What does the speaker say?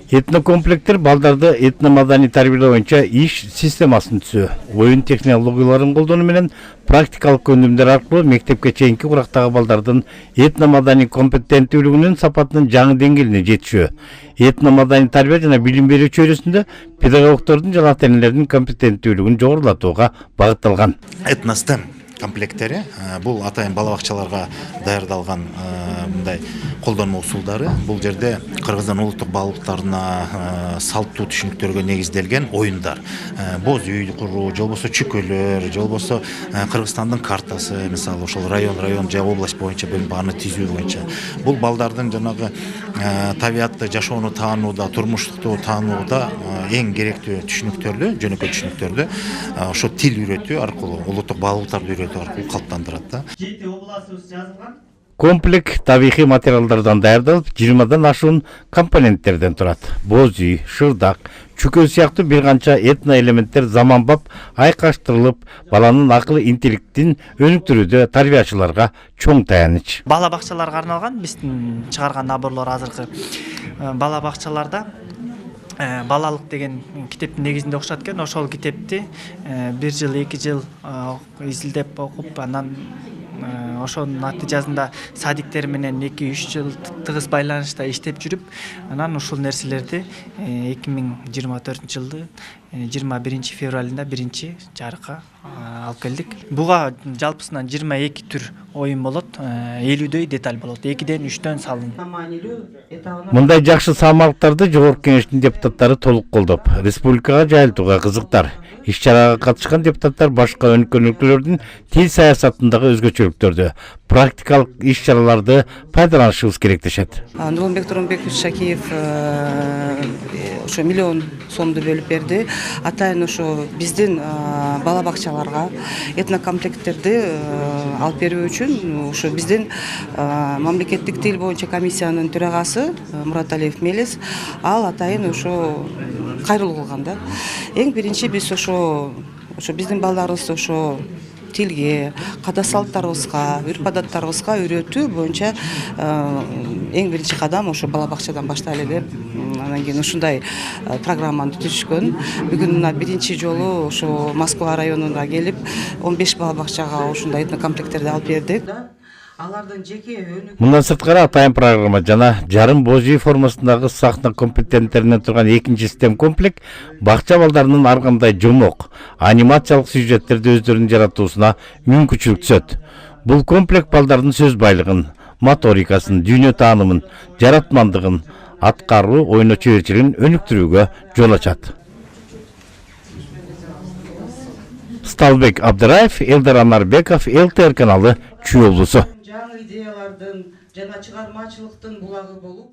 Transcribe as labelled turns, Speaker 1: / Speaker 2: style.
Speaker 1: Этнокомплекттер балдарды этномадани тарбиялоо боюнча иш системасын түзүү, оюн технологияларын колдонуу менен практикалык өнүмдөр аркылуу мектепке чейинки курактагы балдардын этномадани компетенттүүлүгүнүн сапатынын жаңы деңгээлине жетишүү, этномадани тарбия жана билим берүү чөйрөсүндө педагогдордун жана ата-энелердин компетенттүүлүгүн жогорулатууга багытталган.
Speaker 2: Этностем комплекттери бул атайын бала бакчаларга даярдалган мындай колдонмо усулдары. Бул жерде Кыргыздын улуттук баалуулуктарына салттуу түшүнүктөргө негизделген оюндар. Боз үй куруу, же болбосо чүкөлөр, же болбосо Кыргызстандын картасы, мисалы ошол район же область боюнча бөлүнүп аны түзүү боюнча. Бул балдардын жанагы табиатты жашоону таанууда, турмуштукту таанууда эң керектүү түшүнүктөрдү, жөнөкөй түшүнүктөрдү ошо тил үйрөтүү аркылуу, улуттук баалуулуктарды үйрөтүү аркылуу калыптандырат да.
Speaker 1: Комплект табигый материалдардан даярдалып, 20дан ашуун компоненттерден турат. Боз үй, шырдак, чүкө сыяктуу бир канча этно элементтер заманбап айкаштырылып, баланын акыл интеллектин өнүктүрүүдө тарбиячыларга чоң таяныч.
Speaker 3: Бала бакчаларга арналган биздин чыгарган наборлор азыркы бала бакчаларда балалык деген китептин негизинде окушат экен. Ошол китепти 1 жыл, 2 жыл изилдеп окуп, анан ошонун натыйжасында садиктер менен 2-3 жыл тыгыз байланышта иштеп жүрүп, анан ушул нерселерди 2024 жылдын 21 февралында биринчи жарыкка алып келдик. Буга жалпысынан 22 түр оюн болот, 50дөй деталь болот, 2ден 3дөн салынат.
Speaker 1: Мындай жакшы саамалыктарды Жогорку Кеңештин депутаттары толук колдоп, республикага жайылтууга кызыктар. Иш-чарага катышкан депутаттар башка өнүккөн өлкөлөрдүн тил саясатындагы өзгөчөлүктөрдү, практикалык иш-чараларды пайдаланышыбыз керек дешет.
Speaker 4: Нурланбек Туранбекович Шакиев ошо миллион сомду бөлүп берди. Атайын ошо биздин бала бакчаларга этнокомплекттерди алып берүү үчүн ошо биздин мамлекеттик тил боюнча комиссиянын төрагасы Мураталиев Мелис ал атайын ошо кайрылуу кылган да. Эң биринчи биз ошо биздин балдарыбызды ошо тилге, када салттарыбызга, үрп-адаттарыбызга үйрөтүү боюнча эң биринчи кадам ошо бала бакчадан баштайлы деп анан кийин ушундай программаны түзүшкөн. Бүгүн мына биринчи жолу ошо Москва районуна келип 15 бала бакчага ушундай этнокомплекттерди алып бердик.
Speaker 1: Мындан сырткары атайын программа жана жарым боз үй формасындагы сахна компоненттеринен турган экинчи систем комплект бакча балдарынын ар кандай жомок, анимациялык сюжеттерди өздөрүнүн жаратуусуна мүмкүнчүлүк түзөт. Бул комплект балдардын сөз байлыгын, моторикасын, дүйнө таанымын, жаратмандыгын, аткаруу, ойно чеберчилигин өнүктүрүүгө жол ачат. Сталбек Абдыраев, Элдар Анарбеков, ЛТР каналы Чүй облусу.
Speaker 4: Жаңы идеялардын жана чыгармачылыктын булагы болуп